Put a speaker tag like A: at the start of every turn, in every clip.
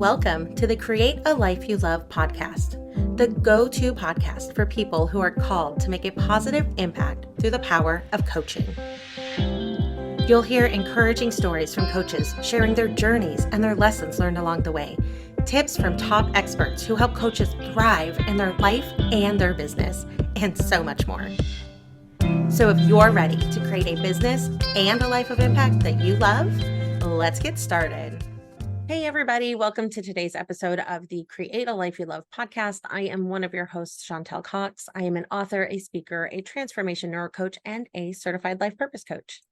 A: Welcome to the Create a Life You Love podcast, the go-to podcast for people who are called to make a positive impact through the power of coaching. You'll hear encouraging stories from coaches sharing their journeys and their lessons learned along the way, tips from top experts who help coaches thrive in their life and their business, and so much more. So if you're ready to create a business and a life of impact that you love, let's get started. Hey, everybody. Welcome to today's episode of the Create a Life You Love podcast. I am one of your hosts, Chantal Cox. I am an author, a speaker, a transformation neurocoach, and a certified life purpose coach.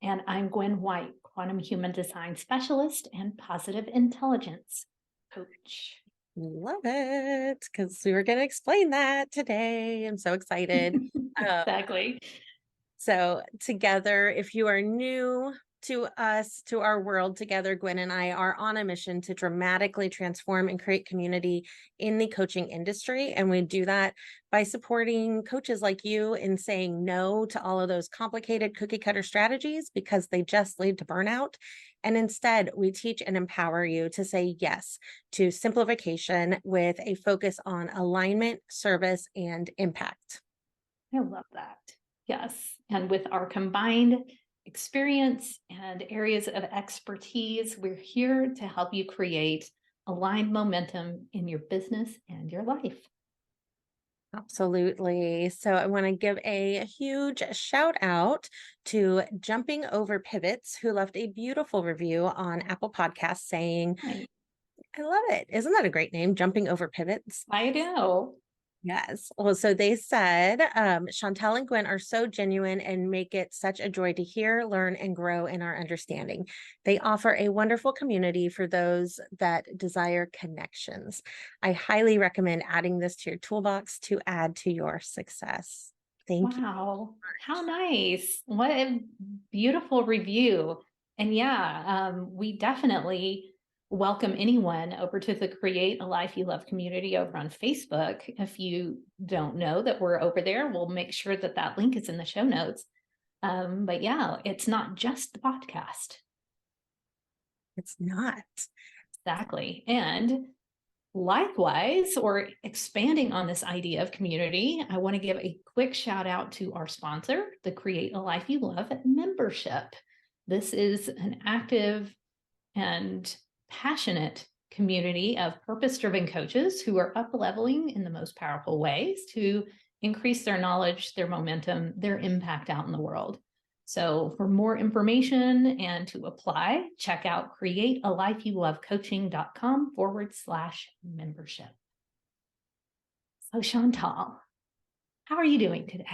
B: And I'm Gwen White, quantum human design specialist and positive intelligence coach.
A: Love it, because we were going to explain that today. I'm so excited.
B: Exactly.
A: So together, if you are new to us, to our world, together, Gwen and I are on a mission to dramatically transform and create community in the coaching industry. And we do that by supporting coaches like you in saying no to all of those complicated cookie cutter strategies because they just lead to burnout. And instead, we teach and empower you to say yes to simplification with a focus on alignment, service, and impact.
B: I love that. Yes. And with our combined experience and areas of expertise, we're here to help you create aligned momentum in your business and your life.
A: Absolutely. So I want to give a huge shout out to Jumping Over Pivots, who left a beautiful review on Apple Podcasts saying,
B: Right.
A: I love it. Isn't that a great name? Jumping Over Pivots.
B: I know.
A: Yes. Well, so they said, Chantal and Gwen are so genuine and make it such a joy to hear, learn, and grow in our understanding. They offer a wonderful community for those that desire connections. I highly recommend adding this to your toolbox to add to your success. Thank you.
B: Wow. How nice. What a beautiful review. And yeah, we definitely welcome anyone over to the Create a Life You Love community over on Facebook. If you don't know that we're over there, we'll make sure that that link is in the show notes. But yeah, it's not just the podcast.
A: It's not.
B: Exactly. And likewise, or expanding on this idea of community, I want to give a quick shout out to our sponsor, the Create a Life You Love membership. This is an active and passionate community of purpose-driven coaches who are up-leveling in the most powerful ways to increase their knowledge, their momentum, their impact out in the world. So for more information and to apply, check out createalifeyoulovecoaching.com/membership. So Chantal, how are you doing today?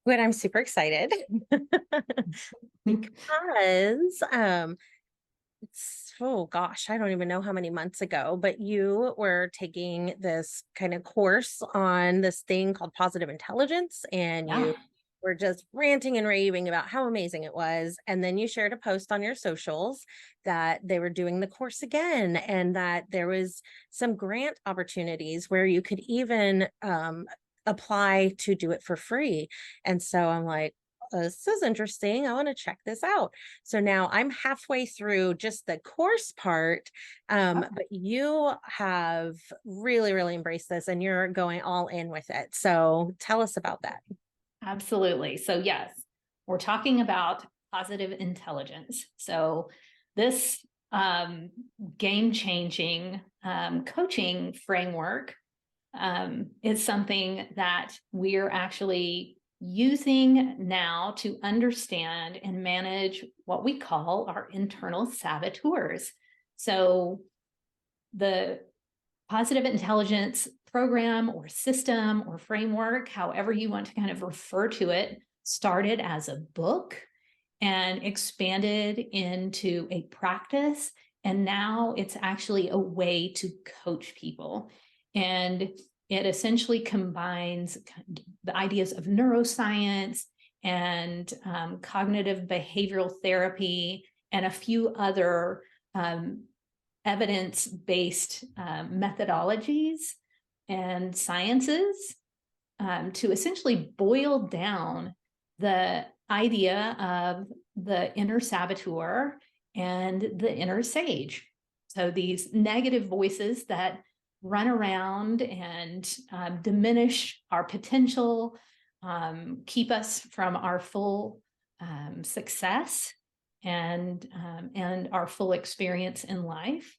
A: Good. I'm super excited because oh gosh, I don't even know how many months ago, but you were taking this kind of course on this thing called positive intelligence, and you were just ranting and raving about how amazing it was. And then you shared a post on your socials that they were doing the course again and that there was some grant opportunities where you could even apply to do it for free. And so I'm like, this is interesting. I want to check this out. So now I'm halfway through just the course part, but you have really, really embraced this and you're going all in with it. So tell us about that.
B: Absolutely. So yes, we're talking about positive intelligence. So this game-changing coaching framework is something that we're actually using now to understand and manage what we call our internal saboteurs. So the positive intelligence program or system or framework, however you want to kind of refer to it, started as a book and expanded into a practice. And now it's actually a way to coach people. And it essentially combines the ideas of neuroscience and cognitive behavioral therapy and a few other evidence-based methodologies and sciences to essentially boil down the idea of the inner saboteur and the inner sage. So these negative voices that run around and diminish our potential, keep us from our full success and our full experience in life.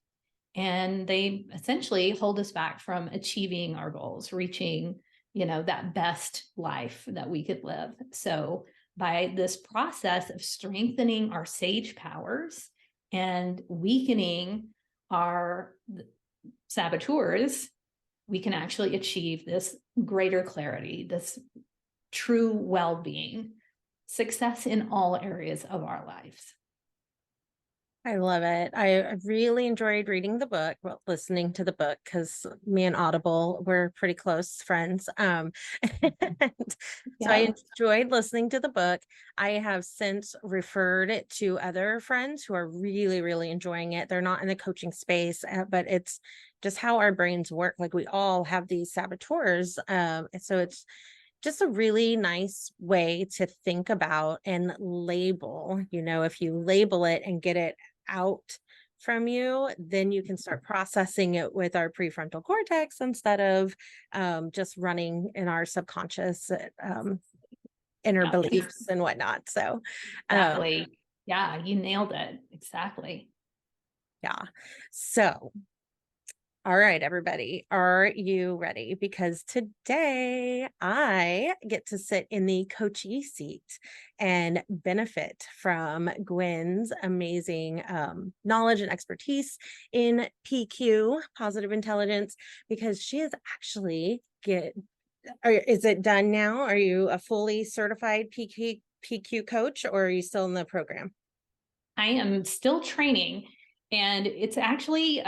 B: And they essentially hold us back from achieving our goals, reaching, that best life that we could live. So by this process of strengthening our sage powers and weakening our saboteurs, we can actually achieve this greater clarity, this true well-being, success in all areas of our lives.
A: I love it. I really enjoyed reading the book, well, listening to the book, because me and Audible, we're pretty close friends. And so I enjoyed listening to the book. I have since referred it to other friends who are really, really enjoying it. They're not in the coaching space, but it's just how our brains work. Like, we all have these saboteurs. And so it's just a really nice way to think about and label. If you label it and get it out from you, then you can start processing it with our prefrontal cortex instead of just running in our subconscious inner beliefs and whatnot. So
B: exactly. Yeah, you nailed it. Exactly.
A: Yeah. So all right, everybody, are you ready? Because today I get to sit in the coachee seat and benefit from Gwen's amazing knowledge and expertise in PQ, positive intelligence, because she is actually is it done now? Are you a fully certified PQ coach, or are you still in the program?
B: I am still training, and it's actually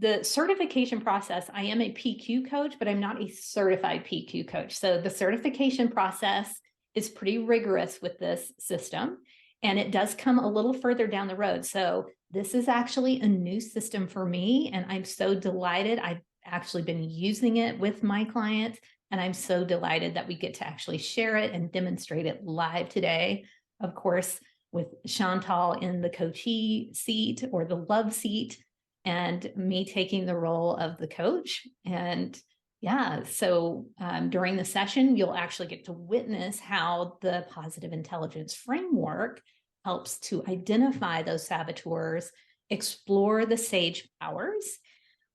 B: the certification process. I am a PQ coach, but I'm not a certified PQ coach. So the certification process is pretty rigorous with this system, and it does come a little further down the road. So this is actually a new system for me, and I'm so delighted. I've actually been using it with my clients, and I'm so delighted that we get to actually share it and demonstrate it live today. Of course, with Chantal in the coachee seat or the love seat, and me taking the role of the coach. And yeah, so during the session, you'll actually get to witness how the positive intelligence framework helps to identify those saboteurs, explore the sage powers.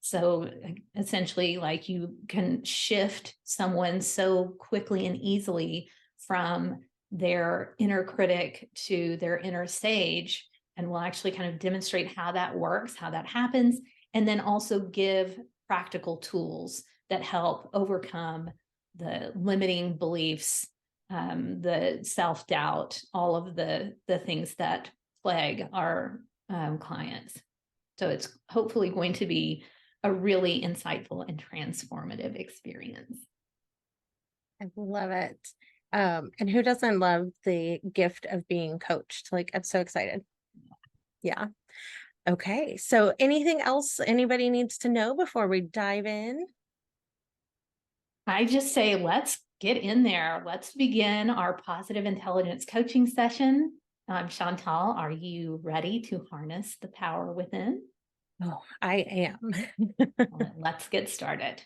B: So essentially, like, you can shift someone so quickly and easily from their inner critic to their inner sage. And we'll actually kind of demonstrate how that works, how that happens, and then also give practical tools that help overcome the limiting beliefs, the self-doubt, all of the things that plague our clients. So it's hopefully going to be a really insightful and transformative experience.
A: I love it. And who doesn't love the gift of being coached? Like, I'm so excited. Yeah. Okay. So anything else anybody needs to know before we dive in?
B: I just say, let's get in there. Let's begin our positive intelligence coaching session. Chantal, are you ready to harness the power within?
A: Oh, I am.
B: Let's get started.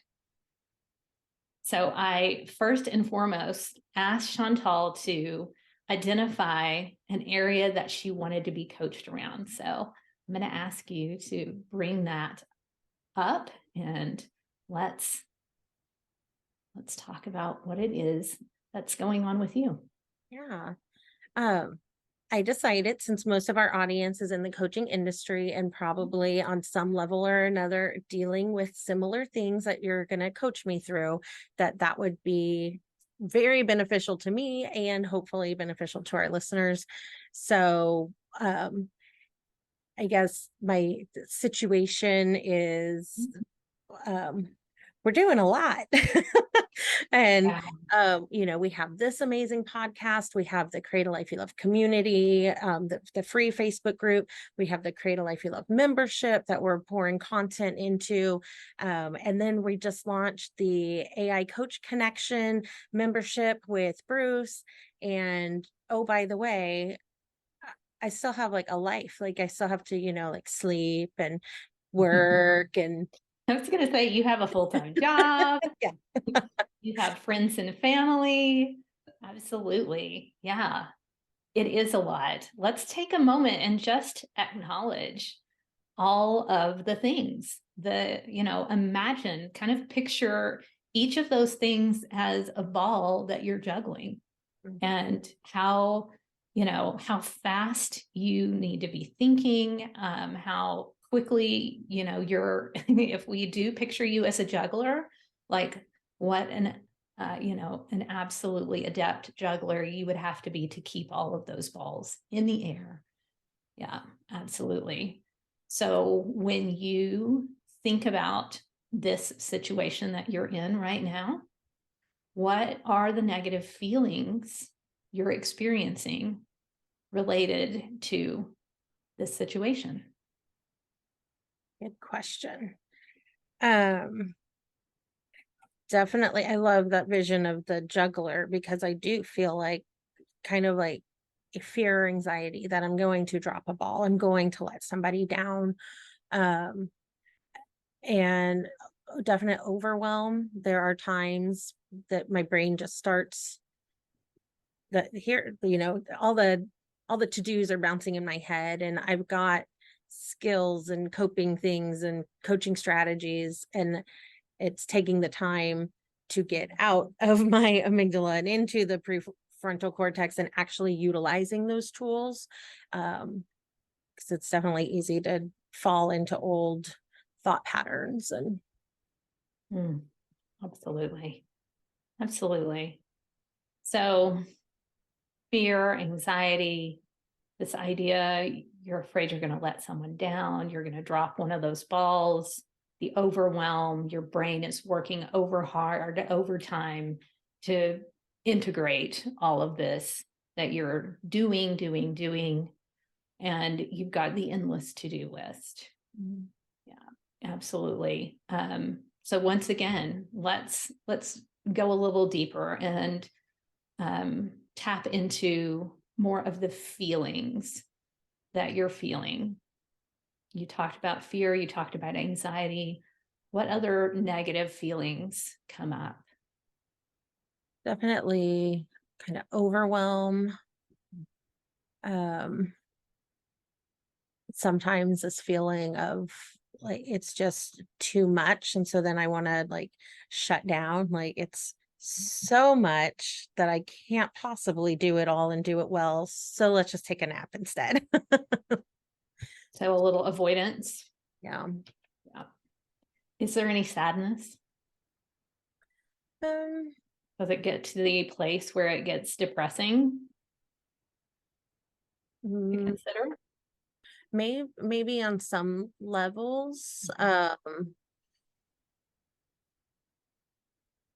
B: So I first and foremost asked Chantal to identify an area that she wanted to be coached around. So I'm going to ask you to bring that up, and let's talk about what it is that's going on with you.
A: Yeah. I decided, since most of our audience is in the coaching industry and probably on some level or another dealing with similar things that you're going to coach me through, that would be very beneficial to me and hopefully beneficial to our listeners. So, I guess my situation is, we're doing a lot. And we have this amazing podcast, we have the Create a Life You Love community, the free Facebook group, we have the Create a Life You Love membership that we're pouring content into, and then we just launched the AI Coach Connection membership with Bruce. And oh, by the way, I still have like a life. Like, I still have to, like, sleep and work and
B: I was going to say, you have a full-time job.
A: yeah.
B: You have friends and family. Absolutely. Yeah, it is a lot. Let's take a moment and just acknowledge all of the things imagine, kind of picture each of those things as a ball that you're juggling, and how fast you need to be thinking, how quickly, you're, if we do picture you as a juggler, like what an absolutely adept juggler you would have to be to keep all of those balls in the air. Yeah, absolutely. So when you think about this situation that you're in right now, what are the negative feelings you're experiencing related to this situation?
A: Good question. Definitely, I love that vision of the juggler because I do feel like kind of like a fear or anxiety that I'm going to drop a ball, I'm going to let somebody down, um, and definite overwhelm. There are times that my brain just starts that here, all the to-dos are bouncing in my head, and I've got skills and coping things and coaching strategies, and it's taking the time to get out of my amygdala and into the prefrontal cortex and actually utilizing those tools. Because it's definitely easy to fall into old thought patterns and
B: Absolutely. Absolutely. So fear, anxiety, this idea you're afraid you're going to let someone down, you're going to drop one of those balls, the overwhelm, your brain is working overtime to integrate all of this that you're doing, and you've got the endless to-do list. Yeah, absolutely. So once again, let's go a little deeper and tap into more of the feelings that you're feeling. You talked about fear, you talked about anxiety. What other negative feelings come up?
A: definitely kind of overwhelm. Um, Sometimes this feeling of like it's just too much. And so then I want to like shut down. Like it's so much that I can't possibly do it all and do it well. So let's just take a nap instead.
B: So a little avoidance.
A: Yeah.
B: Yeah. Is there any sadness?
A: Um,
B: Does it get to the place where it gets depressing to
A: mm,
B: consider?
A: maybe on some levels.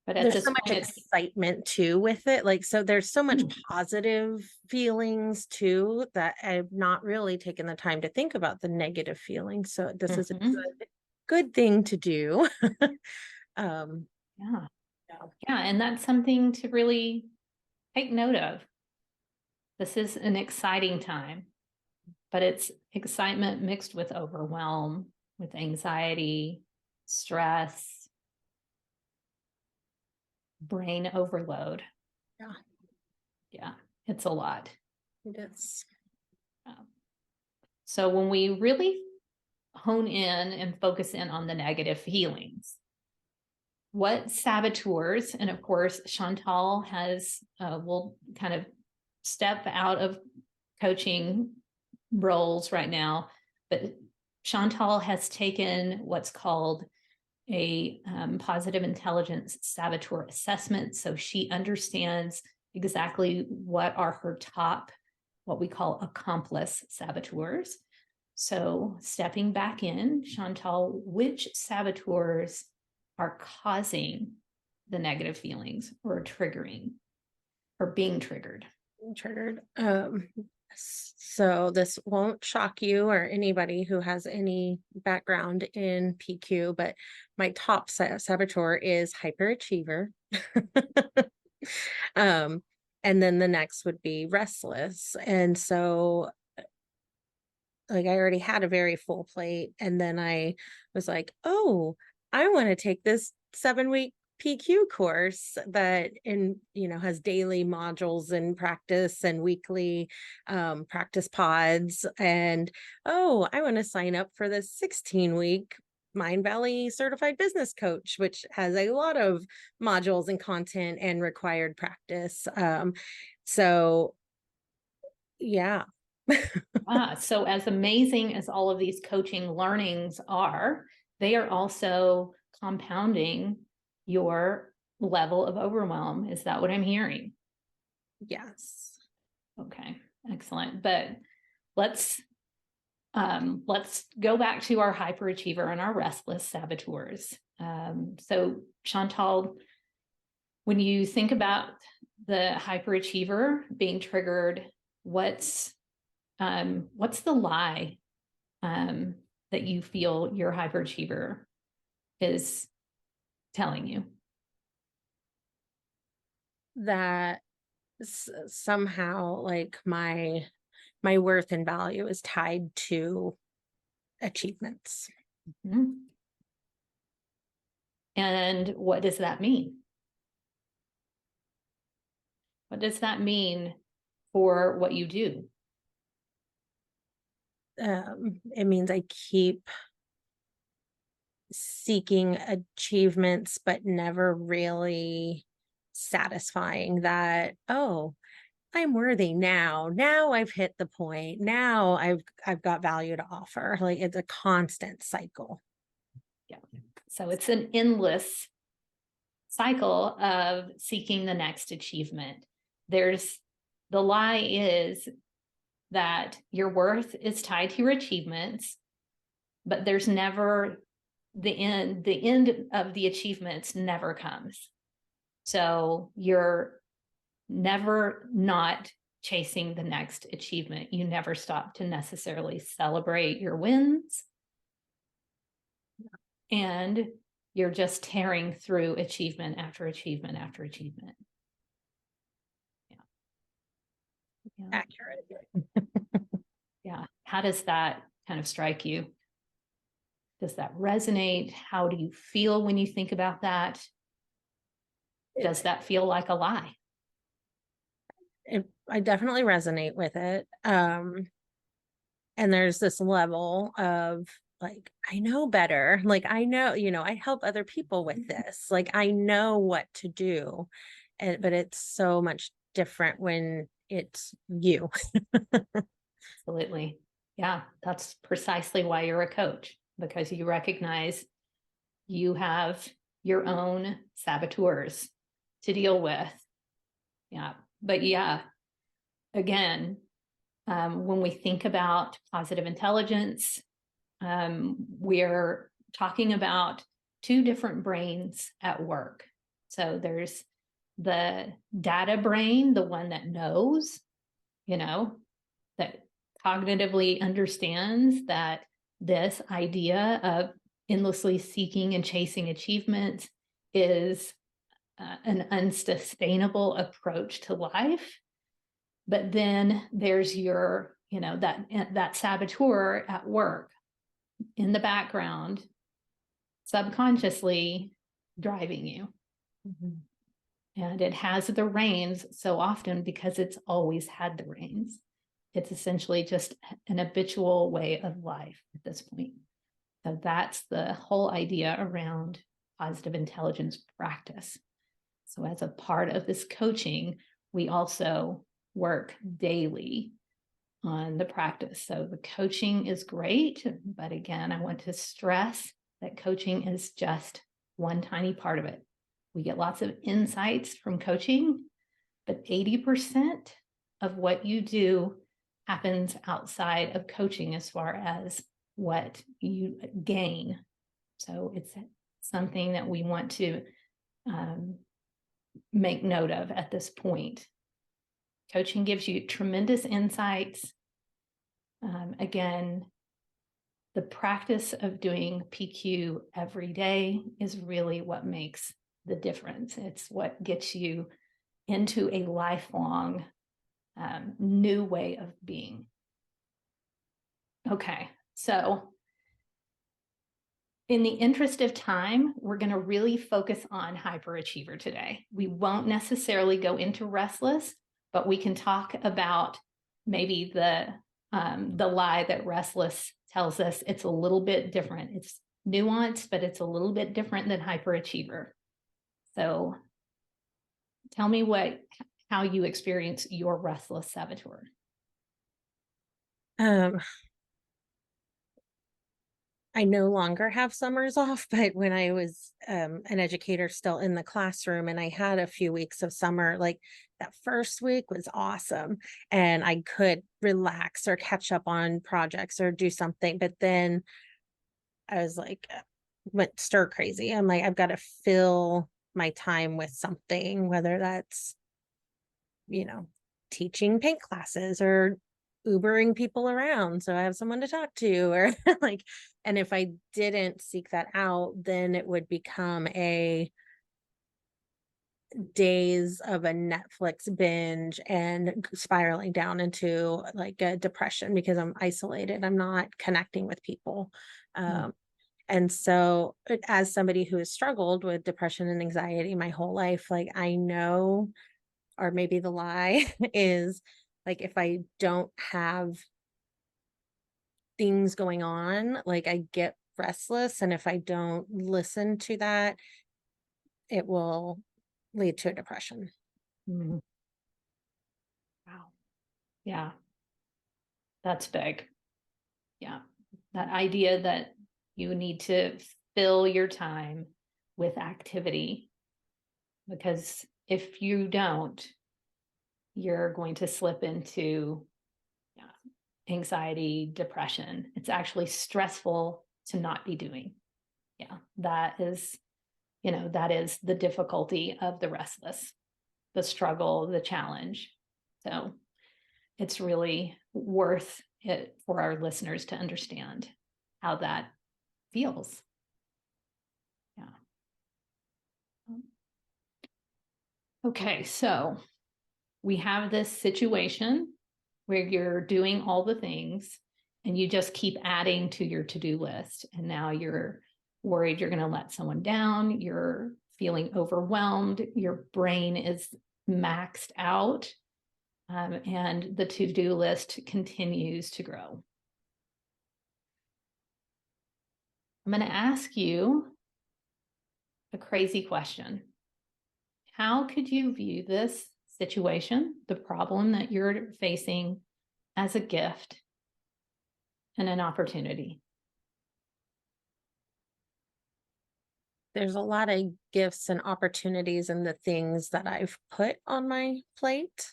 B: But at
A: There's
B: this
A: so much
B: point, it's
A: excitement too with it. Like, so there's so much positive feelings too that I've not really taken the time to think about the negative feelings. So this is a good thing to do. Um,
B: Yeah.
A: yeah,
B: Yeah. And that's something to really take note of. This is an exciting time, but it's excitement mixed with overwhelm, with anxiety, stress, brain overload.
A: yeah,
B: Yeah, it's a lot.
A: it is.
B: So when we really hone in and focus in on the negative feelings, what saboteurs, and of course, Chantal will kind of step out of coaching roles right now, but Chantal has taken what's called a positive intelligence saboteur assessment. So she understands exactly what are her top, what we call accomplice saboteurs. So stepping back in, Chantal, which saboteurs are causing the negative feelings or triggering or being triggered?
A: Triggered. So this won't shock you or anybody who has any background in PQ, but my top saboteur is hyperachiever. um, and then the next would be restless. And so like I already had a very full plate. And then I was like, oh, I want to take this 7-week PQ course that has daily modules and practice and weekly practice pods. And oh, I want to sign up for this 16-week Mind Valley certified business coach, which has a lot of modules and content and required practice. So yeah.
B: So as amazing as all of these coaching learnings are, they are also compounding your level of overwhelm. Is that what I'm hearing?
A: Yes.
B: Okay, excellent. But let's go back to our hyperachiever and our restless saboteurs. So Chantal, when you think about the hyperachiever being triggered, what's the lie that you feel your hyperachiever is telling you?
A: That somehow like my worth and value is tied to achievements.
B: Mm-hmm. And what does that mean? What does that mean for what you do?
A: It means I keep seeking achievements, but never really satisfying that, oh, I'm worthy now. Now I've hit the point. Now I've got value to offer. Like it's a constant cycle.
B: Yeah. So it's an endless cycle of seeking the next achievement. The lie is that your worth is tied to your achievements, but there's never the end of the achievements never comes. So you're never not chasing the next achievement. You never stop to necessarily celebrate your wins. And you're just tearing through achievement after achievement after achievement. Yeah.
A: Accurate.
B: Yeah. How does that kind of strike you? Does that resonate? How do you feel when you think about that? Does that feel like a lie?
A: I definitely resonate with it. And there's this level of like, I know better. Like, I know, I help other people with this. Like, I know what to do. But it's so much different when it's you.
B: Absolutely. Yeah, that's precisely why you're a coach, because you recognize you have your own saboteurs to deal with. Yeah. But yeah, again, when we think about positive intelligence, we're talking about two different brains at work. So there's the data brain, the one that knows, that cognitively understands that this idea of endlessly seeking and chasing achievement is an unsustainable approach to life. But then there's your, that saboteur at work in the background, subconsciously driving you. Mm-hmm. And it has the reins so often because it's always had the reins. It's essentially just an habitual way of life at this point. So that's the whole idea around positive intelligence practice. So as a part of this coaching, we also work daily on the practice. So the coaching is great, but again, I want to stress that coaching is just one tiny part of it. We get lots of insights from coaching, but 80% of what you do happens outside of coaching as far as what you gain. So it's something that we want to make note of at this point. Coaching gives you tremendous insights. Again, the practice of doing PQ every day is really what makes the difference. It's what gets you into a lifelong new way of being. Okay. So in the interest of time, we're going to really focus on hyperachiever today. We won't necessarily go into restless, but we can talk about maybe the lie that restless tells us. It's a little bit different. It's nuanced, but it's a little bit different than hyperachiever. So tell me how you experience your restless saboteur.
A: I no longer have summers off, but when I was an educator still in the classroom and I had a few weeks of summer, like that first week was awesome. And I could relax or catch up on projects or do something. But then I was like, went stir crazy. I'm like, I've got to fill my time with something, whether that's, teaching paint classes or Ubering people around so I have someone to talk to, or like, and if I didn't seek that out, then it would become a days of a Netflix binge and spiraling down into like a depression because I'm isolated. I'm not connecting with people. And so as somebody who has struggled with depression and anxiety my whole life, like I know, or maybe the lie is like, if I don't have things going on, like I get restless. And if I don't listen to that, it will lead to a depression.
B: Mm-hmm. Wow. Yeah, that's big. Yeah. That idea that you need to fill your time with activity, because if you don't, you're going to slip into anxiety, depression. It's actually stressful to not be doing. Yeah, that is the difficulty of the restless, the struggle, the challenge. So it's really worth it for our listeners to understand how that feels. Yeah. Okay, so we have this situation where you're doing all the things and you just keep adding to your to-do list. And now you're worried you're going to let someone down. You're feeling overwhelmed. Your brain is maxed out. And the to-do list continues to grow. I'm going to ask you a crazy question. How could you view this situation, the problem that you're facing, as a gift and an opportunity?
A: There's a lot of gifts and opportunities in the things that I've put on my plate.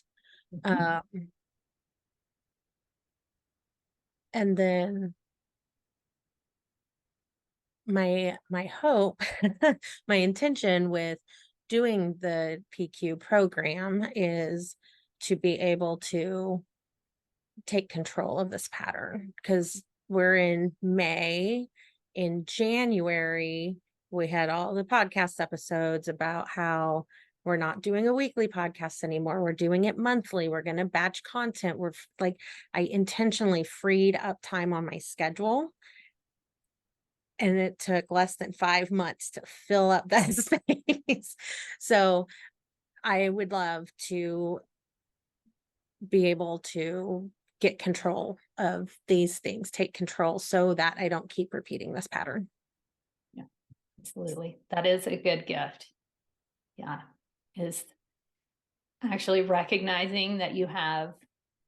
A: And then my hope, my intention with doing the PQ program is to be able to take control of this pattern, because we're in May. In January, we had all the podcast episodes about how we're not doing a weekly podcast anymore. We're doing it monthly. We're going to batch content. We're like, I intentionally freed up time on my schedule. And it took less than 5 months to fill up that space. So I would love to be able to get control of these things, take control so that I don't keep repeating this pattern.
B: Yeah, absolutely. That is a good gift. Yeah, is actually recognizing that you have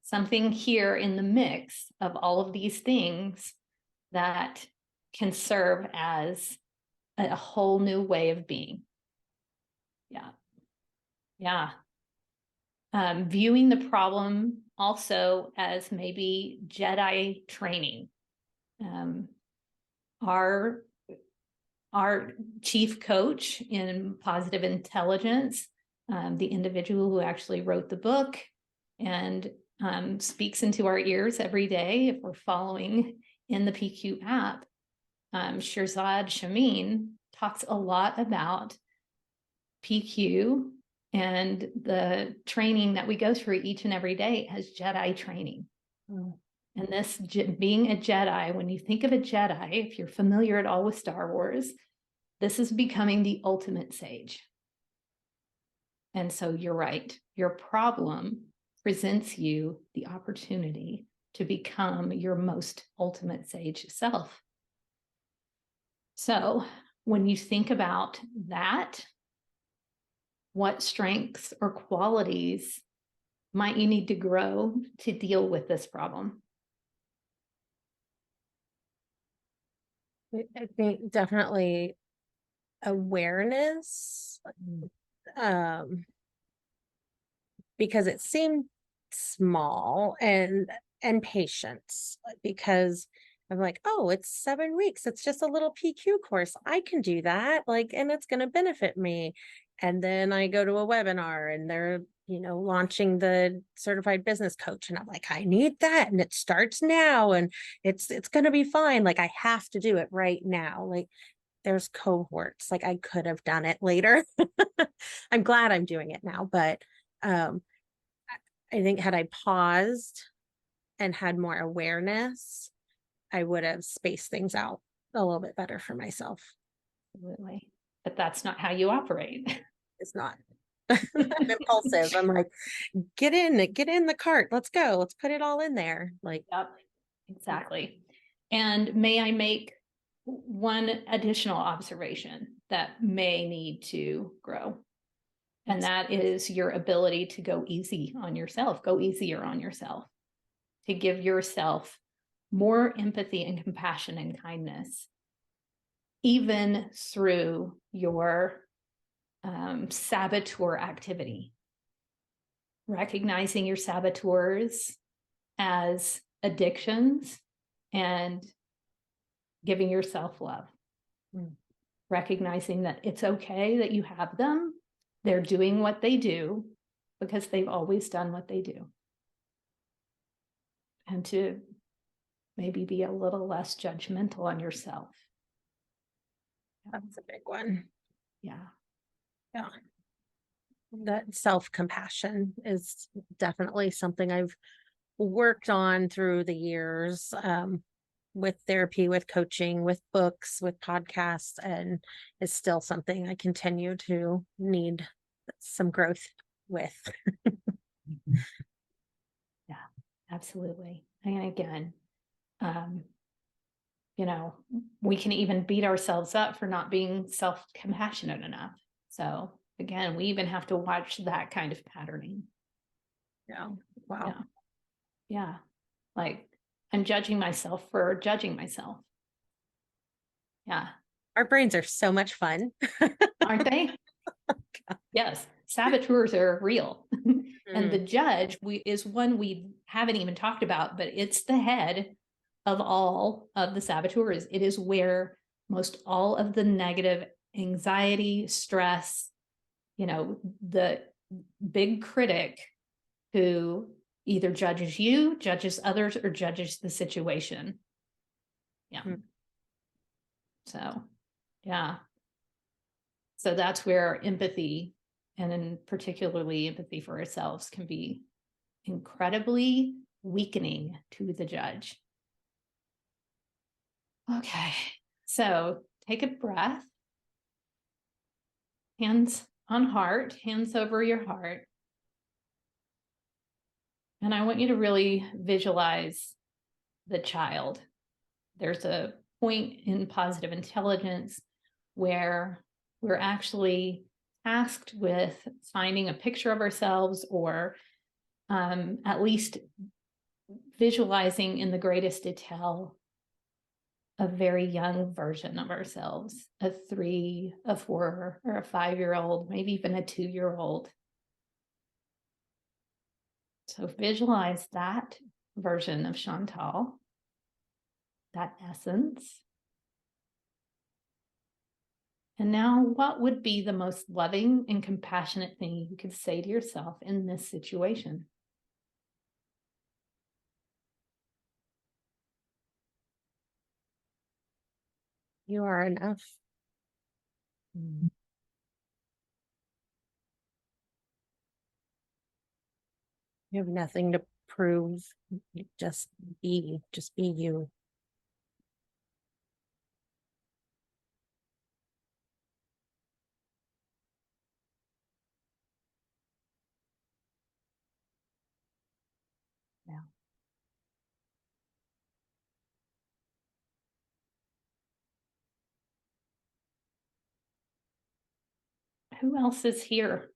B: something here in the mix of all of these things that can serve as a whole new way of being. Yeah. Yeah. Viewing the problem also as maybe Jedi training. Our chief coach in positive intelligence, the individual who actually wrote the book and speaks into our ears every day if we're following in the PQ app, Shirzad Shamin talks a lot about PQ and the training that we go through each and every day as Jedi training. And this being a Jedi, when you think of a Jedi, if you're familiar at all with Star Wars, this is becoming the ultimate sage. And so you're right. Your problem presents you the opportunity to become your most ultimate sage self. So when you think about that, what strengths or qualities might you need to grow to deal with this problem?
A: I think definitely awareness, because it seemed small, and patience, because I'm like, oh, it's 7 weeks. It's just a little PQ course. I can do that. Like, and it's going to benefit me. And then I go to a webinar and they're, launching the certified business coach. And I'm like, I need that. And it starts now and it's going to be fine. Like I have to do it right now. Like there's cohorts, like I could have done it later. I'm glad I'm doing it now, but I think had I paused and had more awareness, I would have spaced things out a little bit better for myself.
B: Absolutely. But that's not how you operate.
A: It's not. I'm impulsive. I'm like, get in the cart. Let's go. Let's put it all in there. Like,
B: yep, exactly. And may I make one additional observation that may need to grow? And that is your ability to go easy on yourself, go easier on yourself, to give yourself more empathy and compassion and kindness, even through your saboteur activity. Recognizing your saboteurs as addictions and giving yourself love. Recognizing that it's okay that you have them. They're doing what they do because they've always done what they do. And to maybe be a little less judgmental on yourself.
A: That's a big one.
B: Yeah.
A: Yeah. That self-compassion is definitely something I've worked on through the years, with therapy, with coaching, with books, with podcasts, and is still something I continue to need some growth with.
B: Yeah, absolutely. And again, we can even beat ourselves up for not being self-compassionate enough. So again, we even have to watch that kind of patterning.
A: Yeah. Wow.
B: Yeah. Like I'm judging myself for judging myself. Yeah.
A: Our brains are so much fun.
B: Aren't they? Yes. Saboteurs are real. And the judge is one we haven't even talked about, but it's the head of all of the saboteurs. It is where most all of the negative anxiety, stress, the big critic who either judges you, judges others, or judges the situation. Yeah. So, yeah. So that's where empathy, and in particularly empathy for ourselves, can be incredibly weakening to the judge. Okay, so take a breath, hands on heart, hands over your heart. And I want you to really visualize the child. There's a point in positive intelligence where we're actually tasked with finding a picture of ourselves, or at least visualizing in the greatest detail a very young version of ourselves, a 3, a 4, or a 5-year-old, maybe even a 2-year-old. So visualize that version of Chantal, that essence. And now, what would be the most loving and compassionate thing you could say to yourself in this situation?
A: You are enough. You have nothing to prove, just be you.
B: Yeah. Who else is here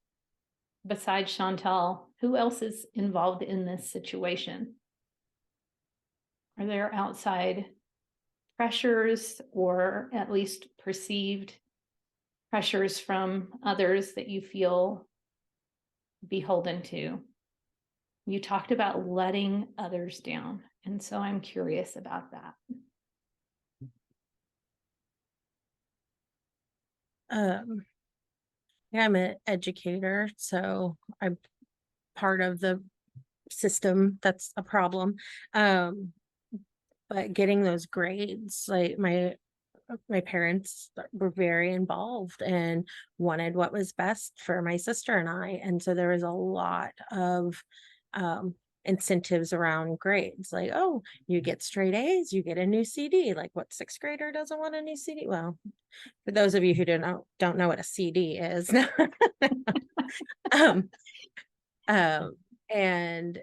B: besides Chantal? Who else is involved in this situation? Are there outside pressures or at least perceived pressures from others that you feel beholden to? You talked about letting others down, and so I'm curious about that.
A: Yeah, I'm an educator, so I'm part of the system that's a problem. But getting those grades, like my parents were very involved and wanted what was best for my sister and I. And so there was a lot of incentives around grades, like, oh, you get straight A's, you get a new CD. Like, what sixth grader doesn't want a new CD? Well, for those of you who don't know what a CD is. um, and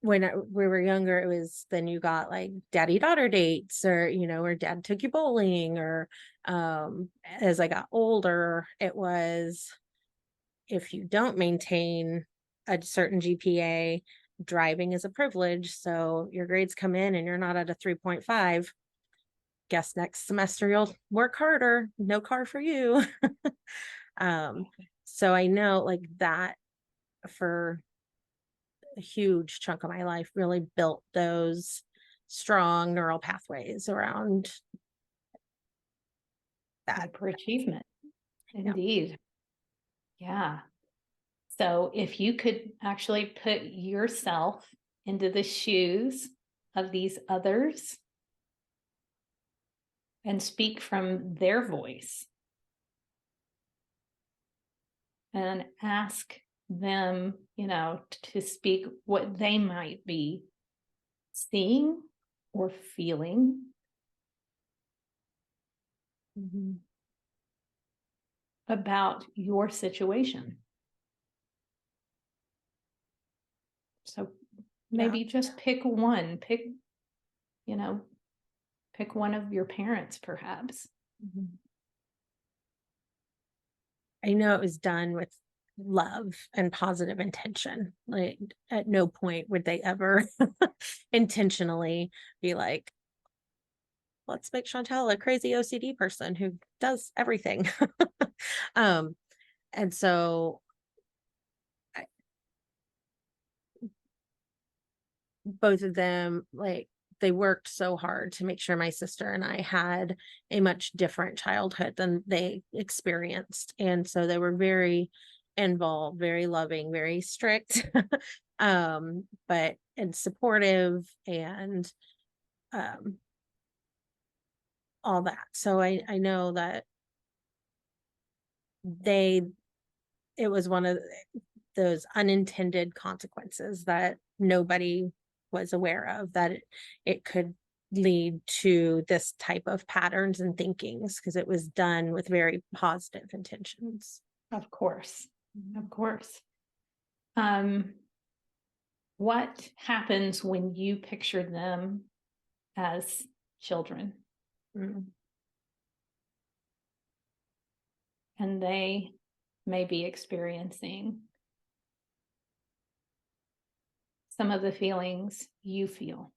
A: when we were younger, it was then you got like daddy daughter dates, or or dad took you bowling, or as I got older, it was, if you don't maintain a certain GPA, driving is a privilege. So your grades come in and you're not at a 3.5. Guess next semester you'll work harder. No car for you. So I know like that for a huge chunk of my life really built those strong neural pathways around that.
B: Hyperachievement. Indeed. Yeah. So if you could actually put yourself into the shoes of these others and speak from their voice and ask them, to speak what they might be seeing or feeling. About your situation. So maybe just pick one, pick one of your parents, perhaps.
A: I know it was done with love and positive intention. Like at no point would they ever intentionally be like, let's make Chantal a crazy OCD person who does everything. And so both of them, like, they worked so hard to make sure my sister and I had a much different childhood than they experienced. And so they were very involved, very loving, very strict, but and supportive, and all that. So I know that it was one of those unintended consequences that nobody was aware of, that it could lead to this type of patterns and thinkings, because it was done with very positive intentions.
B: Of course. Of course. What happens when you picture them as children? And they may be experiencing some of the feelings you feel.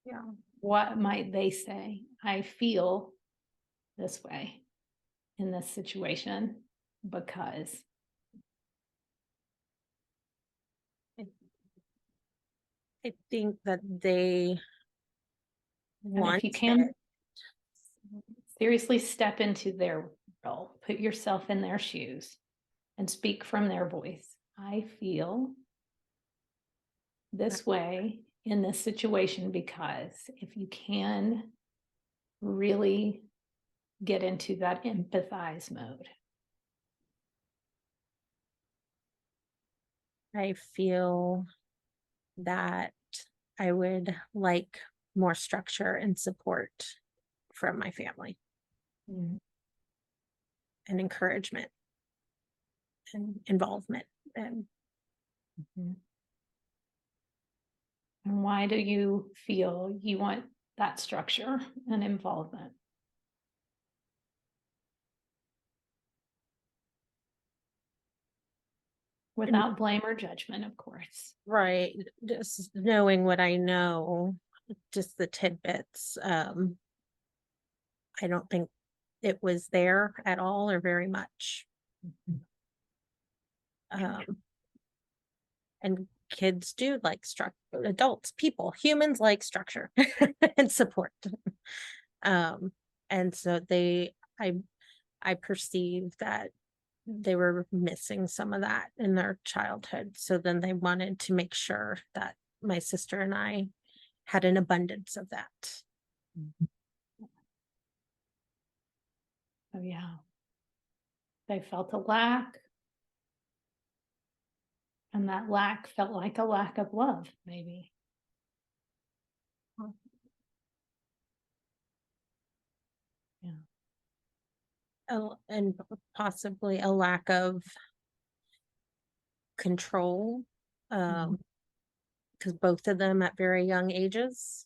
A: Yeah.
B: What might they say? I feel this way in this situation because.
A: I think that they
B: And if you can, seriously step into their role, put yourself in their shoes and speak from their voice. I feel this way in this situation because. If you can really get into that empathize mode.
A: I feel that I would like more structure and support from my family
B: Mm.
A: and encouragement and involvement. And
B: Mhm. And why do you feel you want that structure and involvement?
A: and
B: Without blame or judgment, of course.
A: right, just knowing what I know, just the tidbits. I don't think it was there at all or very much. Um, and kids do like structure, adults, people, humans like structure and support. Um, and so I, I perceive that they were missing some of that in their childhood. So then they wanted to make sure that my sister and I had an abundance of that.
B: Oh, yeah. They felt a lack, and that lack felt like a lack of love, maybe. Yeah.
A: And possibly a lack of control.
B: Mhm.
A: Because both of them at very young ages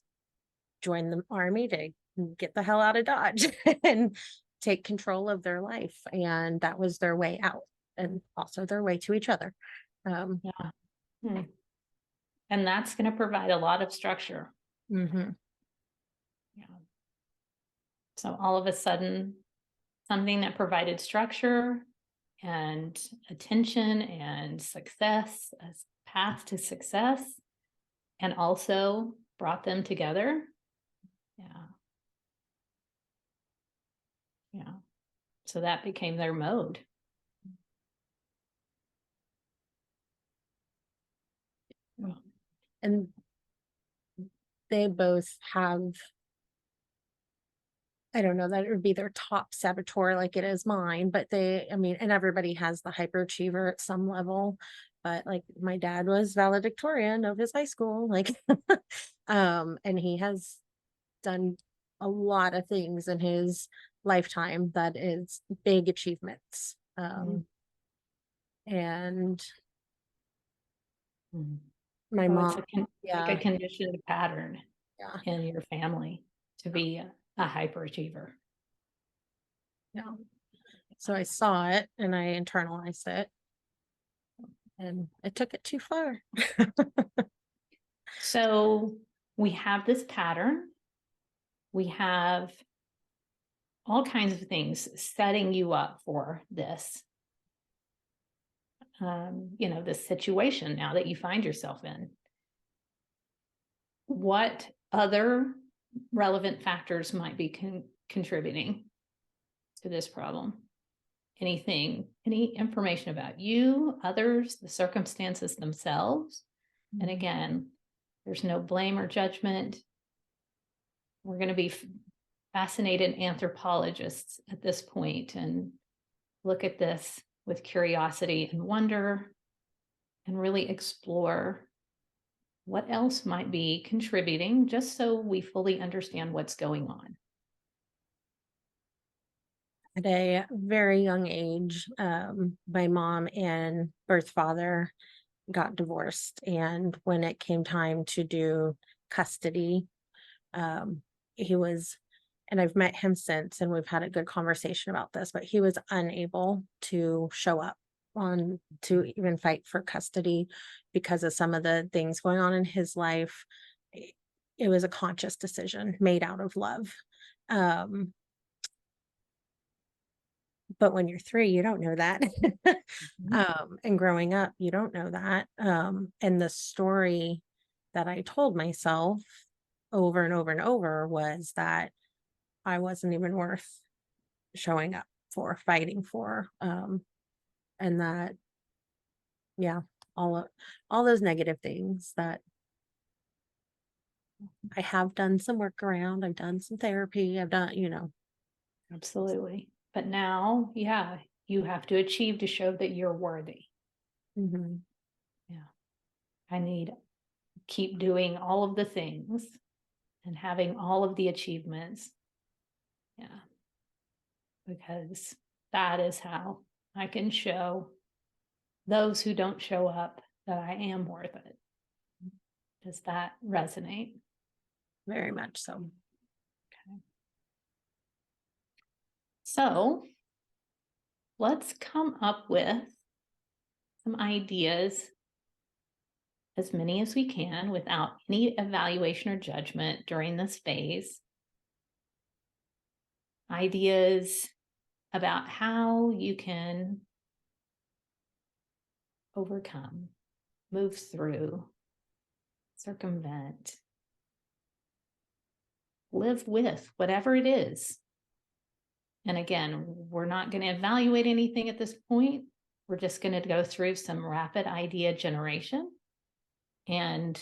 A: joined the army to get the hell out of Dodge and take control of their life. And that was their way out and also their way to each other. Um,
B: Yeah. Hmm. And that's going to provide a lot of structure.
A: mhm.
B: Yeah. So all of a sudden, something that provided structure and attention and success, a path to success, and also brought them together. Yeah. Yeah. So that became their mode. Yeah.
A: And they both have, I don't know that it would be their top saboteur like it is mine, but I mean, and everybody has the hyperachiever at some level. But like my dad was valedictorian of his high school, like, and he has done a lot of things in his lifetime that is big achievements.
B: Mhm.
A: And
B: Mhm.
A: my
B: So
A: mom,
B: it's like a
A: yeah,
B: conditioned pattern
A: yeah,
B: in your family to be a hyperachiever.
A: yeah. So I saw it and I internalized it and I took it too far.
B: So we have this pattern. We have all kinds of things setting you up for this, this situation now that you find yourself in. What other relevant factors might be contributing to this problem? Anything, any information about you, others, the circumstances themselves? And again, there's no blame or judgment. We're going to be fascinated anthropologists at this point and look at this with curiosity and wonder and really explore what else might be contributing just so we fully understand what's going on.
A: At a very young age, my mom and birth father got divorced. And when it came time to do custody, um, he was, and I've met him since, and we've had a good conversation about this, but he was unable to show up on to even fight for custody because of some of the things going on in his life. It was a conscious decision made out of love. Um, but when you're 3, you don't know that.
B: Mhm.
A: And growing up, you don't know that. And the story that I told myself over and over and over was that I wasn't even worth showing up for, fighting for. And that, yeah, all those negative things that I have done some work around, I've done some therapy, I've done,
B: Absolutely. But now, yeah, you have to achieve to show that you're worthy.
A: mhm.
B: Yeah. I need keep doing all of the things and having all of the achievements. Yeah. Because that is how I can show those who don't show up that I am worth it. Does that resonate?
A: Very much so.
B: Okay. So let's come up with some ideas, as many as we can, without any evaluation or judgment during this phase. Ideas about how you can overcome, move through, circumvent, live with whatever it is. And again, we're not going to evaluate anything at this point. We're just going to go through some rapid idea generation, and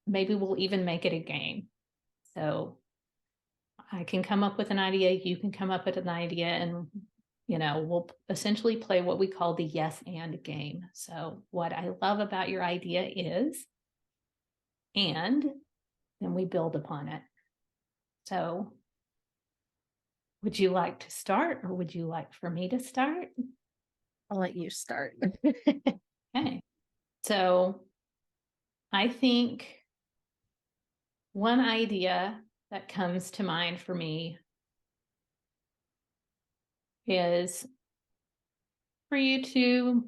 B: maybe we'll even make it a game. So I can come up with an idea, you can come up with an idea, and we'll essentially play what we call the yes and game. So what I love about your idea is, and then we build upon it. So would you like to start, or would you like for me to start?
A: I'll let you start.
B: Okay. So I think one idea that comes to mind for me is for you to,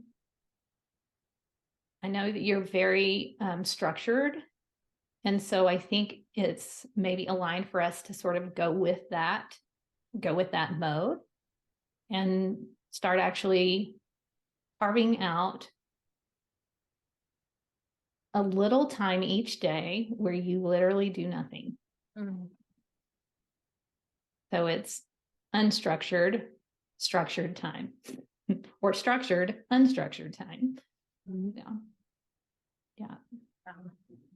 B: I know that you're very structured. And so I think it's maybe aligned for us to sort of go with that mode and start actually carving out a little time each day where you literally do nothing.
A: Mm.
B: So it's unstructured, structured time, or structured, unstructured time.
A: Mm.
B: Yeah. Yeah.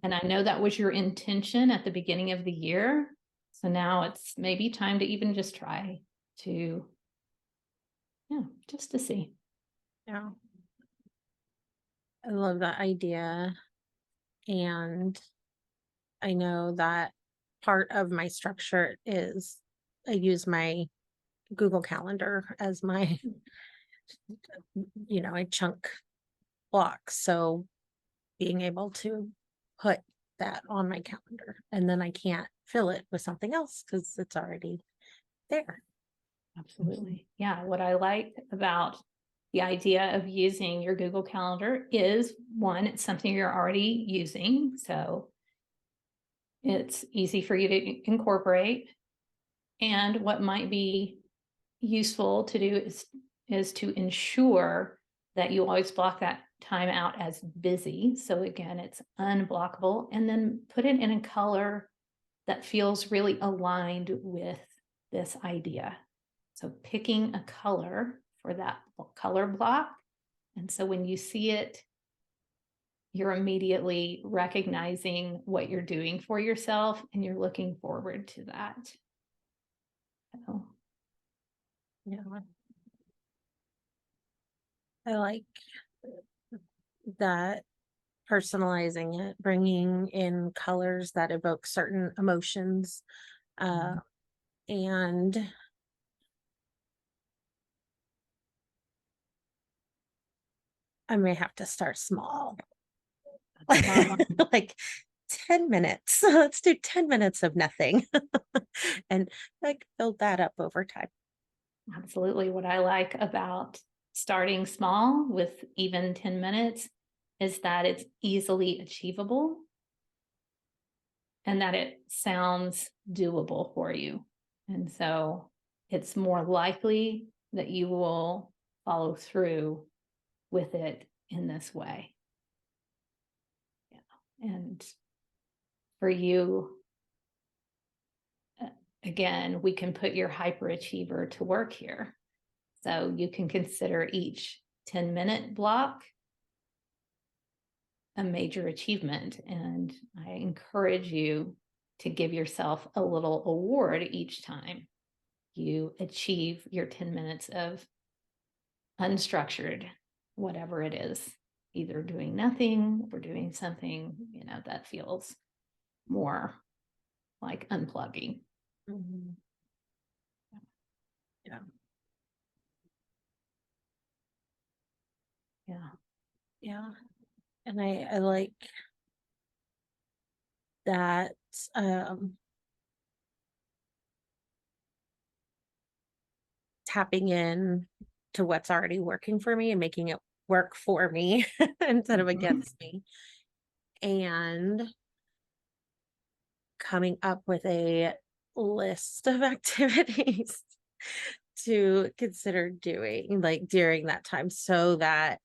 B: And I know that was your intention at the beginning of the year. So now it's maybe time to even just try to, just to see.
A: Yeah. I love that idea. And I know that part of my structure is I use my Google Calendar as my, I chunk blocks. So being able to put that on my calendar, and then I can't fill it with something else because it's already there.
B: Absolutely. Yeah. What I like about the idea of using your Google Calendar is, one, it's something you're already using. So it's easy for you to incorporate. And what might be useful to do is to ensure that you always block that time out as busy. So again, it's unblockable, and then put it in a color that feels really aligned with this idea. So picking a color for that color block. And so when you see it, you're immediately recognizing what you're doing for yourself, and you're looking forward to that. So,
A: Yeah. I like that, personalizing it, bringing in colors that evoke certain emotions. And I may have to start small. Like 10 minutes. Let's do 10 minutes of nothing and like build that up over time.
B: absolutely. What I like about starting small with even 10 minutes is that it's easily achievable and that it sounds doable for you. And so it's more likely that you will follow through with it in this way. Yeah. And for you, again, we can put your hyperachiever to work here. So you can consider each 10-minute block a major achievement. And I encourage you to give yourself a little award each time you achieve your 10 minutes of unstructured, whatever it is. either doing nothing or doing something, that feels more like unplugging.
A: Mm-hmm. Yeah.
B: Yeah.
A: Yeah. And I like that tapping in to what's already working for me and making it work for me instead of against me, and coming up with a list of activities to consider doing like during that time, so that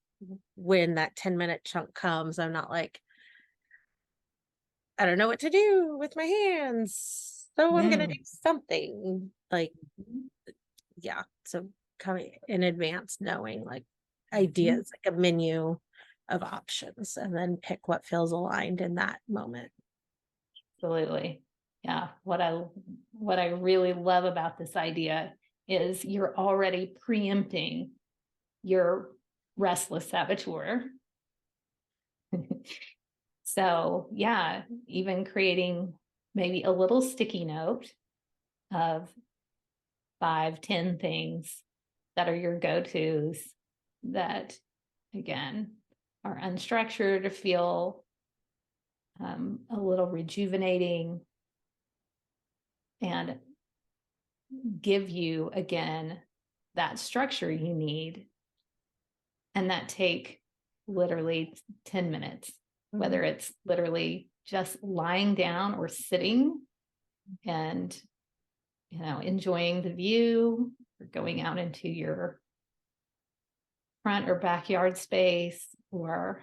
A: when that 10-minute chunk comes, I'm not like, I don't know what to do with my hands, so I'm gonna do something like, yeah. So coming in advance, knowing like ideas, like a menu of options, and then pick what feels aligned in that moment.
B: Absolutely. Yeah. What I really love about this idea is you're already preempting your restless saboteur. So yeah, even creating maybe a little sticky note of 5-10 things that are your go-tos that, again, are unstructured, to feel a little rejuvenating, and give you, again, that structure you need, and that take literally 10 minutes, whether it's literally just lying down or sitting and, enjoying the view, or going out into your front or backyard space, or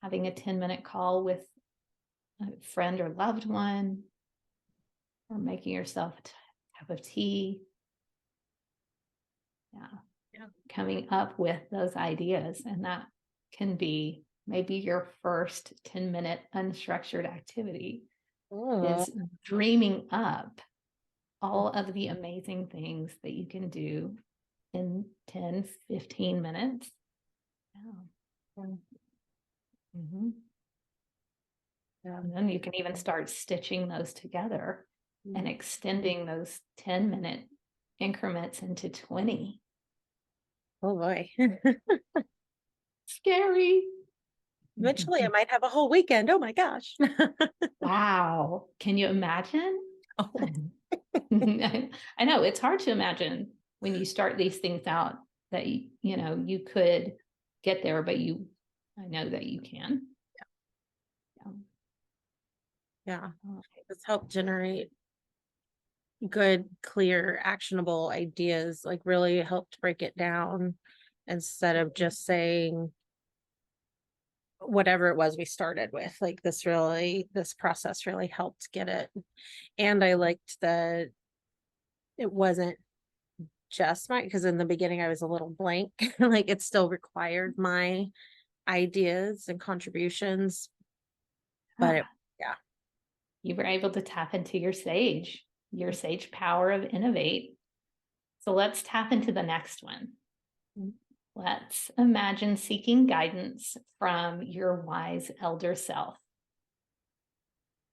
B: having a 10-minute call with a friend or loved one, or making yourself a cup of tea. Yeah. Coming up with those ideas. And that can be maybe your first 10-minute unstructured activity, is dreaming up all of the amazing things that you can do in 10-15 minutes. Yeah. And then you can even start stitching those together and extending those 10-minute increments into 20.
A: Oh boy.
B: Scary.
A: Eventually I might have a whole weekend. Oh my gosh.
B: Wow. Can you imagine?
A: Oh.
B: I know it's hard to imagine when you start these things out that you could get there, but I know that you can.
A: Yeah. It's helped generate good, clear, actionable ideas, like really helped break it down instead of just saying whatever it was we started with. Like this process really helped get it. And I liked that it wasn't just because in the beginning I was a little blank. Like it still required my ideas and contributions, but yeah.
B: You were able to tap into your sage power of innovate. So let's tap into the next one. Let's imagine seeking guidance from your wise elder self.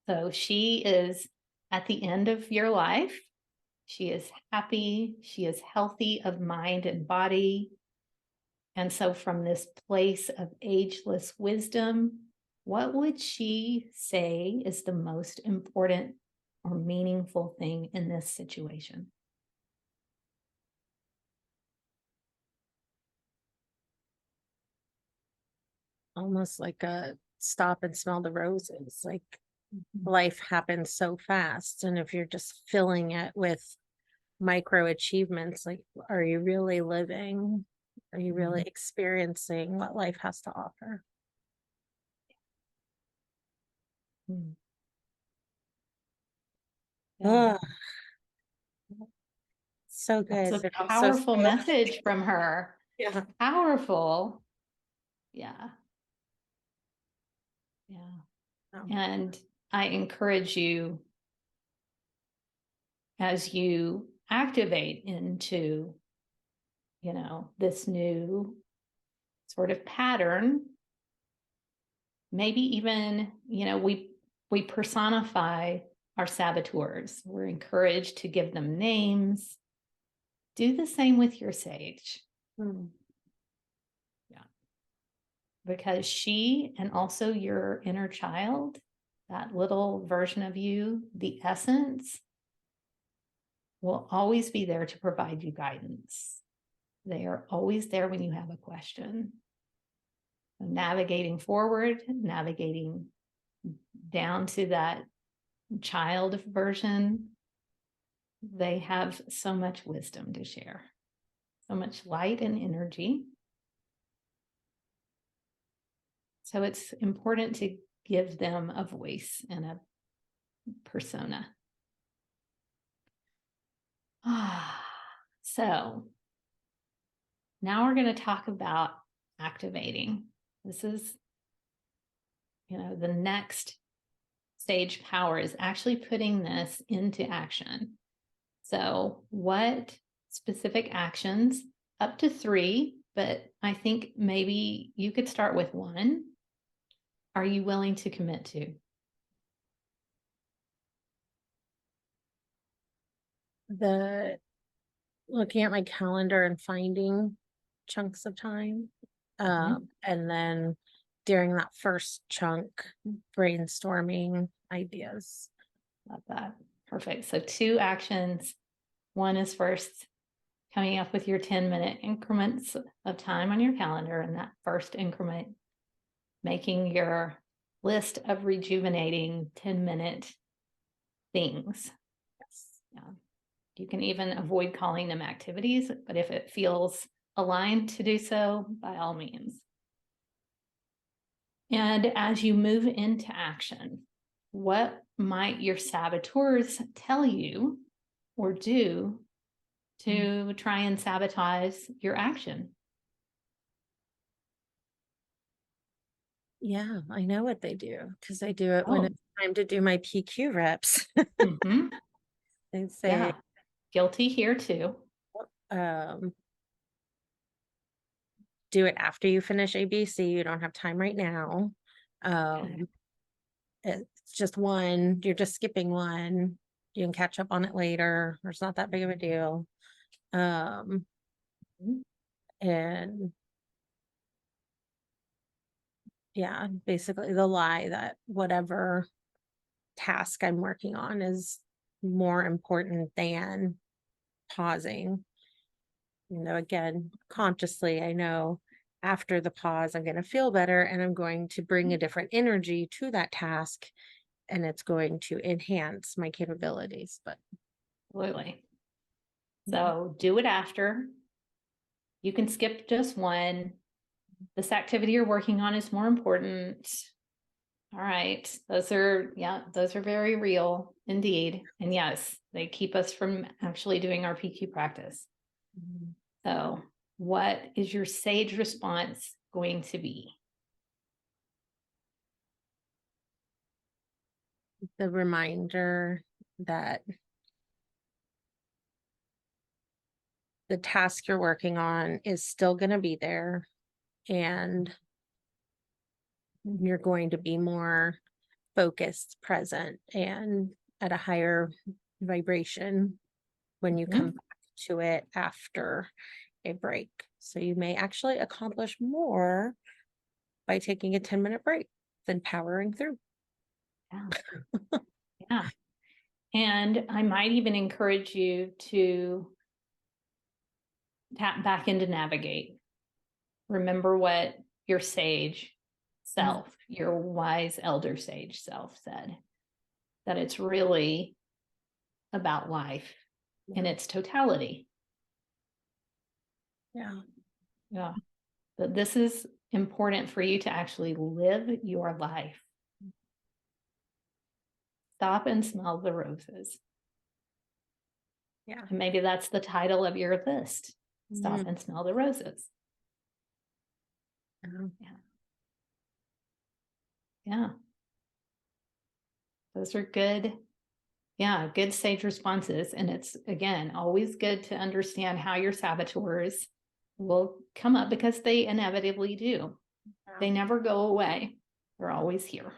B: So she is at the end of your life. She is happy. She is healthy of mind and body. And so, from this place of ageless wisdom, what would she say is the most important or meaningful thing in this situation?
A: Almost like a stop and smell the roses. Like life happens so fast. And if you're just filling it with micro achievements, like, are you really living? Are you really experiencing what life has to offer?
B: Yeah.
A: So good.
B: That's a
A: I'm so
B: powerful message from her.
A: Yeah.
B: Powerful. Yeah. Yeah.
A: Oh.
B: And I encourage you, as you activate into, this new sort of pattern. Maybe even, we personify our saboteurs. We're encouraged to give them names. Do the same with your sage. Yeah. Because she, and also your inner child, that little version of you, the essence, will always be there to provide you guidance. They are always there when you have a question. Navigating forward, navigating down to that child version, they have so much wisdom to share, so much light and energy. So it's important to give them a voice and a persona. So now we're going to talk about activating. This is, the next stage power is actually putting this into action. So what specific actions, up to 3, but I think maybe you could start with 1, are you willing to commit to?
A: Looking at my calendar and finding chunks of time. And then during that first chunk, brainstorming ideas.
B: Love that. Perfect. So 2 actions. 1 is first coming up with your 10-minute increments of time on your calendar. And that first increment, making your list of rejuvenating 10-minute things.
A: Yes.
B: Yeah. You can even avoid calling them activities, but if it feels aligned to do so, by all means. And as you move into action, what might your saboteurs tell you or do to try and sabotage your action?
A: Yeah, I know what they do because I do it when it's time to do my PQ reps. They say,
B: yeah, guilty here too.
A: Do it after you finish ABC. You don't have time right now. It's just 1. You're just skipping 1. You can catch up on it later. It's not that big of a deal. And yeah, basically the lie that whatever task I'm working on is more important than pausing. Again, consciously, I know after the pause, I'm going to feel better and I'm going to bring a different energy to that task and it's going to enhance my capabilities. But
B: Absolutely. So do it after. You can skip just 1. This activity you're working on is more important. All right. Those are very real indeed. And yes, they keep us from actually doing our PQ practice. So what is your sage response going to be?
A: the reminder that the task you're working on is still going to be there and you're going to be more focused, present, and at a higher vibration when you come back to it after a break. So you may actually accomplish more by taking a 10-minute break than powering through.
B: Yeah. Yeah. And I might even encourage you to tap back into navigate. Remember what your sage self, your wise elder sage self said, that it's really about life in its totality.
A: Yeah.
B: Yeah. But this is important for you to actually live your life. Stop and smell the roses.
A: Yeah.
B: And maybe that's the title of your list. Stop and smell the roses. Yeah. Yeah. Those are good. Yeah, good sage responses. And it's, again, always good to understand how your saboteurs will come up because they inevitably do.
A: Yeah.
B: They never go away. They're always here.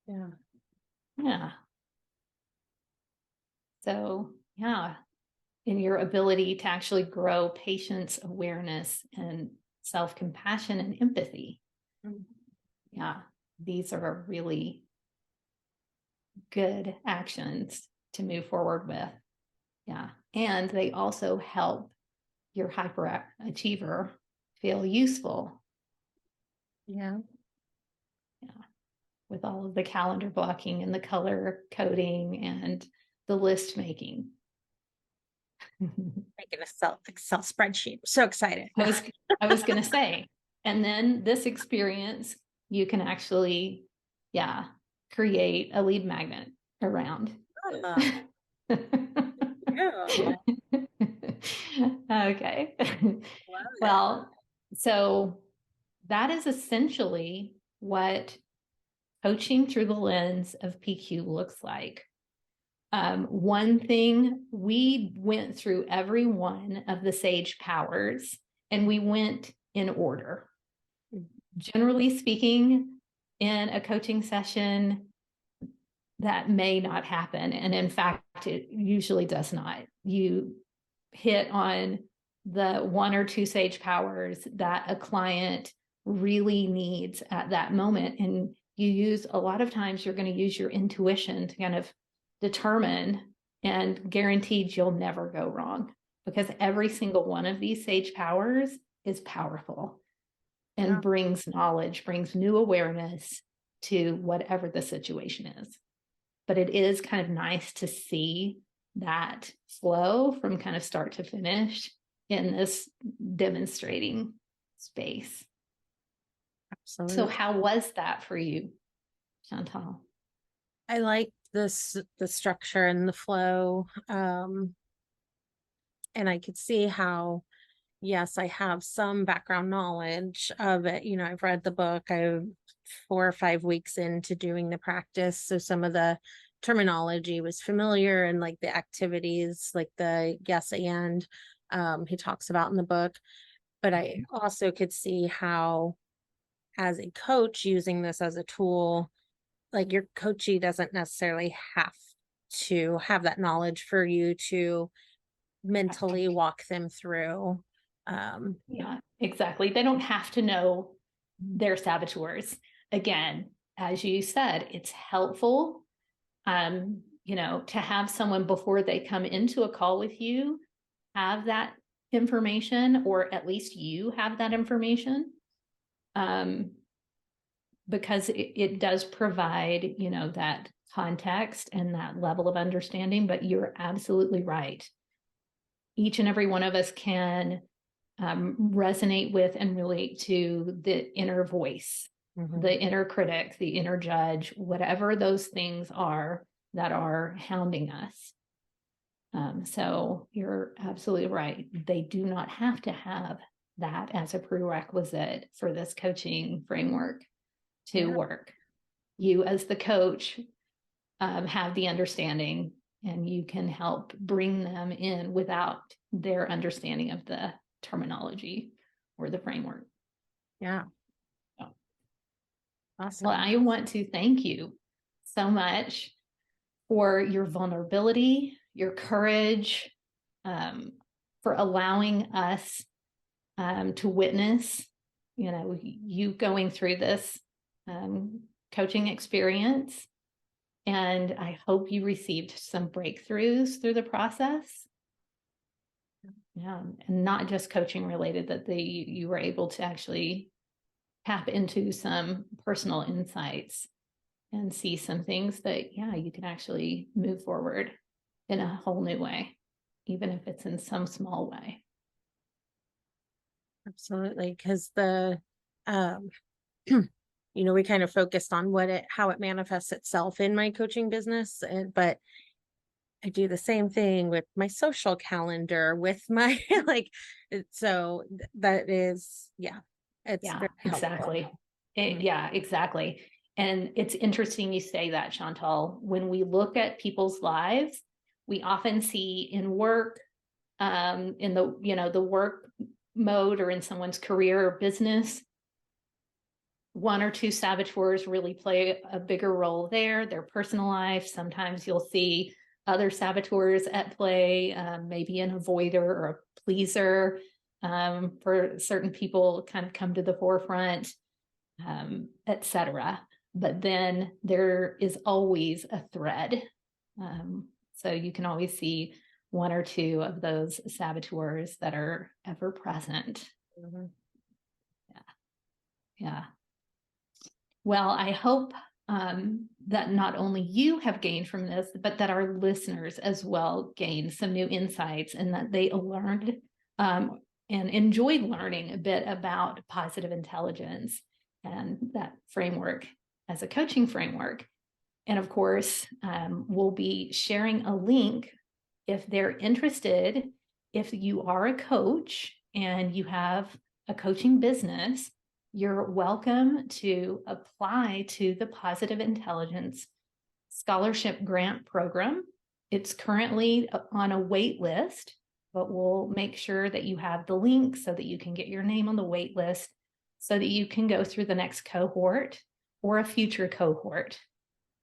A: Yeah.
B: Yeah. So, yeah, in your ability to actually grow patience, awareness, and self-compassion and empathy.
A: Mhm.
B: Yeah, these are really good actions to move forward with. Yeah. And they also help your hyperachiever feel useful.
A: Yeah.
B: Yeah. With all of the calendar blocking and the color coding and the list making.
A: Making a Excel spreadsheet. I'm so excited.
B: I was going to say, and then this experience, you can actually, yeah, create a lead magnet around.
A: Yeah.
B: Okay.
A: Love it.
B: Well, so that is essentially what coaching through the lens of PQ looks like. One thing, we went through every one of the sage powers and we went in order. Generally speaking, in a coaching session, that may not happen. And in fact, it usually does not. You hit on the one or two sage powers that a client really needs at that moment. And you use, a lot of times you're going to use your intuition to kind of determine, and guaranteed you'll never go wrong, because every single one of these sage powers is powerful and brings knowledge, brings new awareness to whatever the situation is. But it is kind of nice to see that flow from kind of start to finish in this demonstrating space.
A: Absolutely.
B: So how was that for you, Chantal?
A: I like the structure and the flow. And I could see how, yes, I have some background knowledge of it. You know, I've read the book. I'm 4 or 5 weeks into doing the practice. So some of the terminology was familiar, and like the activities, like the yes and he talks about in the book. But I also could see how, as a coach, using this as a tool, like your coachee doesn't necessarily have to have that knowledge for you to mentally walk them through.
B: Yeah, exactly. They don't have to know their saboteurs. Again, as you said, it's helpful, to have someone before they come into a call with you have that information, or at least you have that information, because it does provide, that context and that level of understanding. But you're absolutely right. Each and every one of us can resonate with and relate to the inner voice, the inner critic, the inner judge, whatever those things are that are hounding us. So you're absolutely right. They do not have to have that as a prerequisite for this coaching framework to work. You, as the coach, have the understanding, and you can help bring them in without their understanding of the terminology or the framework.
A: Yeah.
B: So,
A: Awesome.
B: well, I want to thank you so much for your vulnerability, your courage, for allowing us to witness, you going through this coaching experience. And I hope you received some breakthroughs through the process. Yeah, and not just coaching related, that you were able to actually tap into some personal insights and see some things that, you can actually move forward in a whole new way, even if it's in some small way.
A: Absolutely. Because we kind of focused on how it manifests itself in my coaching business, but I do the same thing with my social calendar, with my so that is, it's very
B: exactly.
A: helpful.
B: Exactly. And it's interesting you say that, Chantal. When we look at people's lives, we often see in work, in the work mode or in someone's career or business, one or two saboteurs really play a bigger role there. Their personal life, sometimes you'll see other saboteurs at play, maybe an avoider or a pleaser. For certain people kind of come to the forefront, etc. But then there is always a thread. So you can always see one or two of those saboteurs that are ever present.
A: Mm-hmm.
B: Yeah. Well, I hope that not only you have gained from this, but that our listeners as well gained some new insights, and that they learned and enjoyed learning a bit about positive intelligence and that framework as a coaching framework. And of course, we'll be sharing a link if they're interested. If you are a coach and you have a coaching business, you're welcome to apply to the Positive Intelligence Scholarship Grant Program. It's currently on a wait list, but we'll make sure that you have the link so that you can get your name on the wait list so that you can go through the next cohort or a future cohort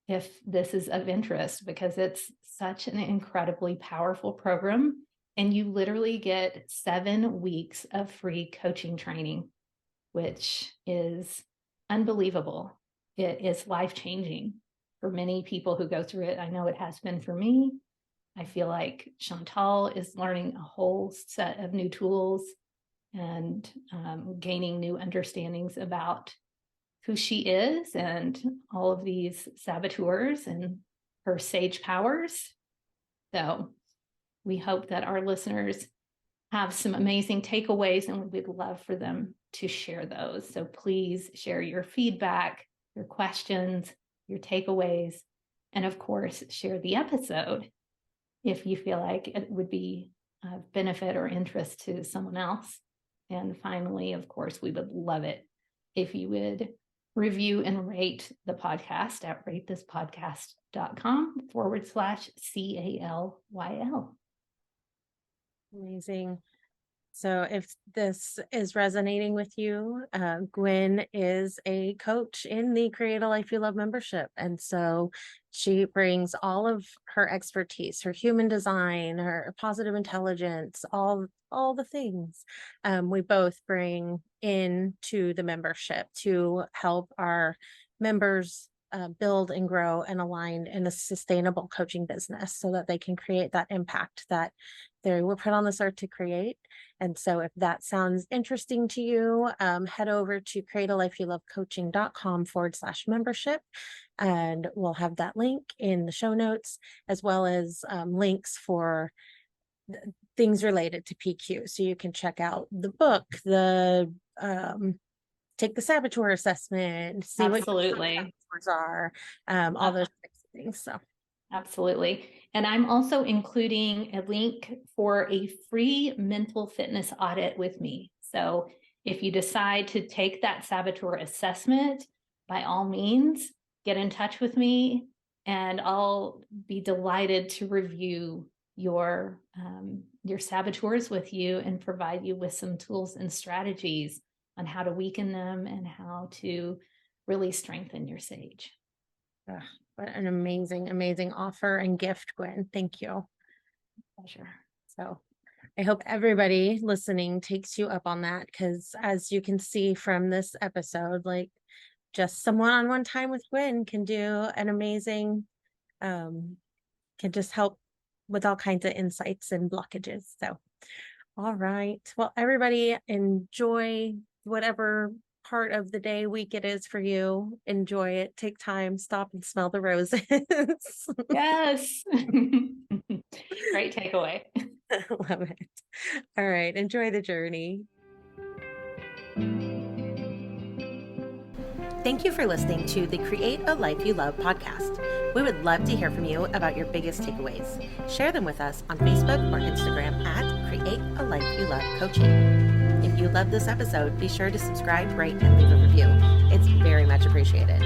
B: if this is of interest, because it's such an incredibly powerful program. And you literally get 7 weeks of free coaching training, which is unbelievable. It is life-changing for many people who go through it. I know it has been for me. I feel like Chantal is learning a whole set of new tools and gaining new understandings about who she is and all of these saboteurs and her sage powers. So we hope that our listeners have some amazing takeaways, and we'd love for them to share those. So please share your feedback, your questions, your takeaways, and of course, share the episode if you feel like it would be of benefit or interest to someone else. And finally, of course, we would love it if you would review and rate the podcast at ratethispodcast.com/CALYL.
A: Amazing. So if this is resonating with you, Guin is a coach in the Create a Life You Love membership. And so she brings all of her expertise, her human design, her positive intelligence, all the things we both bring into the membership to help our members build and grow and align in a sustainable coaching business so that they can create that impact that they were put on this earth to create. And so if that sounds interesting to you, head over to createalifeyoulovecoaching.com/membership, and we'll have that link in the show notes, as well as links for things related to PQ. So you can check out the book, the take the saboteur assessment, see
B: Absolutely.
A: what your saboteurs are, all those types of things. So
B: absolutely. And I'm also including a link for a free mental fitness audit with me. So if you decide to take that saboteur assessment, by all means, get in touch with me, and I'll be delighted to review your saboteurs with you and provide you with some tools and strategies on how to weaken them and how to really strengthen your sage.
A: What an amazing offer and gift, Guin. Thank you.
B: Pleasure.
A: So I hope everybody listening takes you up on that, because as you can see from this episode, like just some one-on-one time with Guin can do an amazing, can just help with all kinds of insights and blockages. So, all right. Well, everybody enjoy whatever part of the day, week it is for you. Enjoy it. Take time, stop and smell the roses.
B: Yes. Great takeaway.
A: Love it. All right. Enjoy the journey. Thank you for listening to the Create a Life You Love podcast. We would love to hear from you about your biggest takeaways. Share them with us on Facebook or Instagram at Create a Life You Love Coaching. If you love this episode, be sure to subscribe, rate, and leave a review. It's very much appreciated.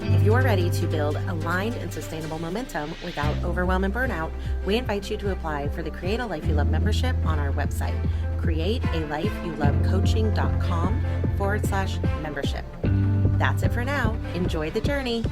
A: If you're ready to build aligned and sustainable momentum without overwhelm and burnout, we invite you to apply for the Create a Life You Love membership on our website, createalifeyoulovecoaching.com/membership. That's it for now. Enjoy the journey.